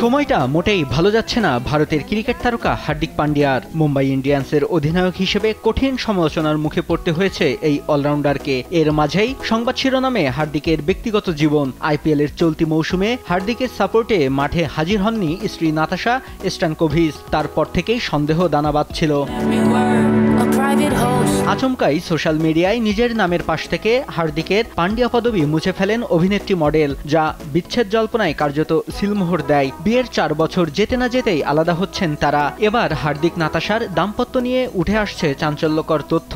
সময়টা মোটেই ভালো যাচ্ছে না ভারতের ক্রিকেট তারকা হার্দিক পান্ডিয়ার। মুম্বাই ইন্ডিয়ান্সের অধিনায়ক হিসেবে কঠিন সমালোচনার মুখে পড়তে হয়েছে এই অলরাউন্ডারকে। এর মাঝেই সংবাদ শিরোনামে হার্দিকের ব্যক্তিগত জীবন। আইপিএলের চলতি মৌসুমে হার্দিকের সাপোর্টে মাঠে হাজির হননি স্ত্রী নাতাশা স্ট্যানকোভিচ। তারপর থেকেই সন্দেহ দানা বাঁধছিল। আচমকাই সোশ্যাল মিডিয়ায় নিজের নামের পাশ থেকে হার্দিকের পান্ডিয়া পদবি মুছে ফেলেন অভিনেত্রী মডেল, যা বিচ্ছেদ জল্পনায় কার্যত সিলমোহর দেয়। বিয়ের 4 বছর যেতে না যেতেই আলাদা হচ্ছেন তারা। এবার হার্দিক নাতাশার দাম্পত্য নিয়ে উঠে আসছে চাঞ্চল্যকর তথ্য।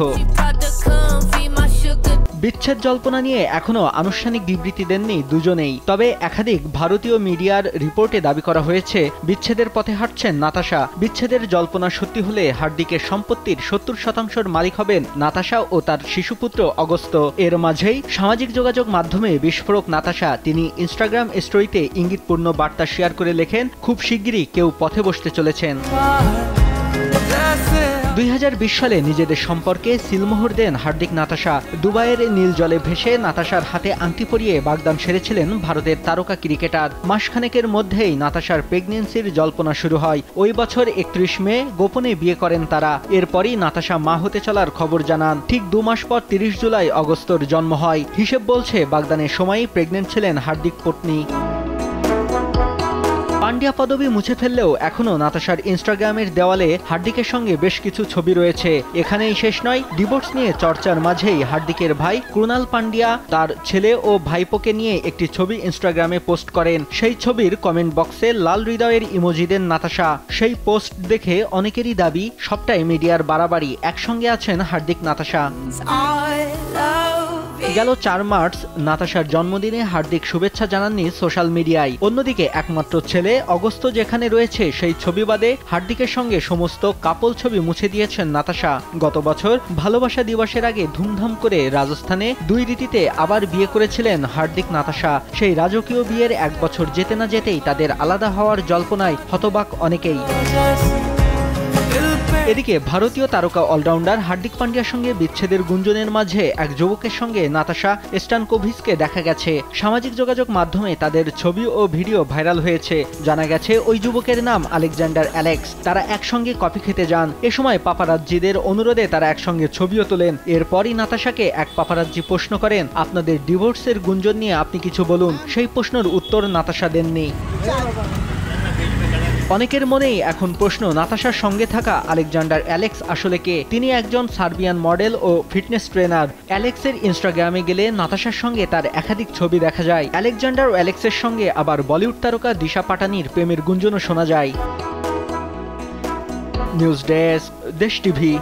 বিচ্ছেদ জল্পনা নিয়ে এখনও আনুষ্ঠানিক বিবৃতি দেননি দুজনেই। তবে একাধিক ভারতীয় মিডিয়ার রিপোর্টে দাবি করা হয়েছে বিচ্ছেদের পথে হাঁটছেন নাতাশা। বিচ্ছেদের জল্পনা সত্যি হলে হার্দিকের সম্পত্তির 70% মালিক হবেন নাতাশা ও তার শিশুপুত্র অগস্ত। এর মাঝেই সামাজিক যোগাযোগ মাধ্যমে বিস্ফোরক নাতাশা। তিনি ইনস্টাগ্রাম স্টোরিতে ইঙ্গিতপূর্ণ বার্তা শেয়ার করে লেখেন, খুব শিগগিরই কেউ পথে বসতে চলেছেন। 2020 সালে নিজেদের সম্পর্কে সিলমোহর দেন হার্দিক নাতাশা। দুবাইয়ের নীল জলে ভেসে নাতাশার হাতে আংটি পরিয়ে বাগদান সেরেছিলেন ভারতের তারকা ক্রিকেটার। মাসখানেকের মধ্যেই নাতাশার প্রেগন্যান্সির জল্পনা শুরু হয়। ওই বছর 31 মে গোপনে বিয়ে করেন তারা। এরপরই নাতাশা মা হতে চলার খবর জানান। ঠিক 2 মাস পর 30 জুলাই অগস্তর জন্ম হয়। হিসেব বলছে বাগদানের সময়ই প্রেগনেন্ট ছিলেন হার্দিক পত্নী। পান্ডিয়া পদবি মুছে ফেললেও এখনও নাতাশার ইনস্টাগ্রামের দেওয়ালে হার্দিকের সঙ্গে বেশ কিছু ছবি রয়েছে। এখানেই শেষ নয়, ডিভোর্স নিয়ে চর্চার মাঝেই হার্দিকের ভাই ক্রুনাল পান্ডিয়া তার ছেলে ও ভাইপোকে নিয়ে একটি ছবি ইনস্টাগ্রামে পোস্ট করেন। সেই ছবির কমেন্ট বক্সে লাল হৃদয়ের ইমোজি দেন নাতাশা। সেই পোস্ট দেখে অনেকেরই দাবি সবটাই মিডিয়ার বাড়াবাড়ি। একসঙ্গে আছেন হার্দিক নাতাশা। গেল 4 মার্চ নাতাশার জন্মদিনে হার্দিক শুভেচ্ছা জানাননি সোশ্যাল মিডিয়ায়। অন্যদিকে একমাত্র ছেলে অগস্ত যেখানে রয়েছে সেই ছবি বাদে হার্দিকের সঙ্গে সমস্ত কাপল ছবি মুছে দিয়েছেন নাতাশা। গত বছর ভালোবাসা দিবসের আগে ধুমধাম করে রাজস্থানে 2 রীতিতে আবার বিয়ে করেছিলেন হার্দিক নাতাশা। সেই রাজকীয় বিয়ের 1 বছর যেতে না যেতেই তাদের আলাদা হওয়ার জল্পনায় হতবাক অনেকেই। এদিকে ভারতীয় তারকা অলরাউন্ডার হার্দিক পান্ডিয়ার সঙ্গে বিচ্ছেদের গুঞ্জনের মাঝে এক যুবকের সঙ্গে নাতাশা স্ট্যানকোভিচকে দেখা গেছে। সামাজিক যোগাযোগ মাধ্যমে তাদের ছবি ও ভিডিও ভাইরাল হয়েছে। জানা গেছে ওই যুবকের নাম আলেকজান্ডার অ্যালেক্স। তারা একসঙ্গে কফি খেতে যান। এ সময় পাপারাজ্জিদের অনুরোধে তারা একসঙ্গে ছবিও তোলেন। এরপরই নাতাশাকে এক পাপারাজ্জি প্রশ্ন করেন, আপনাদের ডিভোর্সের গুঞ্জন নিয়ে আপনি কিছু বলুন। সেই প্রশ্নের উত্তর নাতাশা দেননি। অনেকের মনেই এখন প্রশ্ন, নাতাশার সঙ্গে থাকা আলেকজান্ডার অ্যালেক্স আসলে কে? তিনি একজন সার্বিয়ান মডেল ও ফিটনেস ট্রেনার। অ্যালেক্সের ইনস্টাগ্রামে গেলে নাতাশার সঙ্গে তার একাধিক ছবি দেখা যায়। আলেকজান্ডার ও অ্যালেক্সের সঙ্গে আবার বলিউড তারকা দিশা পাটানির প্রেমের গুঞ্জনও শোনা যায়। নিউজ ডেস্ক, দেশ টিভি।